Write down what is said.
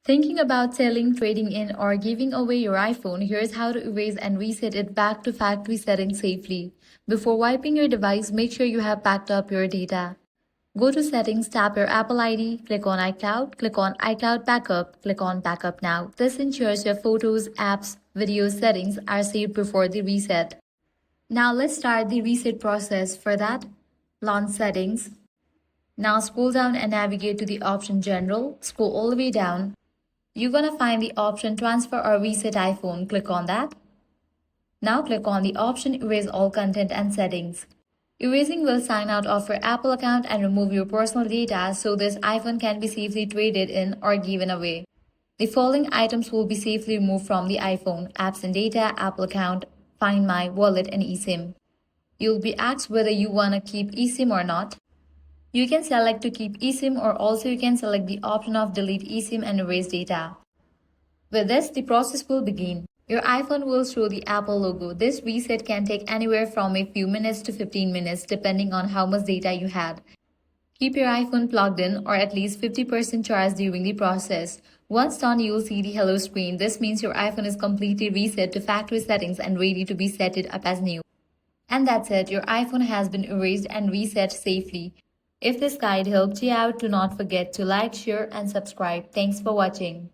Thinking about selling, trading in, or giving away your iPhone, here's how to erase and reset it back to factory settings safely. Before wiping your device, make sure you have backed up your data. Go to Settings, tap your Apple ID, click on iCloud, click on iCloud Backup, click on Backup Now. This ensures your photos, apps, videos settings are saved before the reset. Now let's start the reset process. For that, launch Settings. Now scroll down and navigate to the option General. Scroll all the way down. You're gonna find the option Transfer or Reset iPhone. Click on that. Now click on the option Erase all content and settings. Erasing will sign out of your Apple account and remove your personal data so this iPhone can be safely traded in or given away. The following items will be safely removed from the iPhone: apps and data, Apple account, Find My, wallet, and eSIM. You'll be asked whether you want to keep eSIM or not. You can select to keep eSIM, or also you can select the option of delete eSIM and erase data. With this, the process will begin. Your iPhone will show the Apple logo. This reset can take anywhere from a few minutes to 15 minutes depending on how much data you had. Keep your iPhone plugged in or at least 50% charged during the process. Once done, you will see the hello screen. This means your iPhone is completely reset to factory settings and ready to be set it up as new. And that's it, your iPhone has been erased and reset safely. If this guide helped you out, do not forget to like, share, and subscribe. Thanks for watching.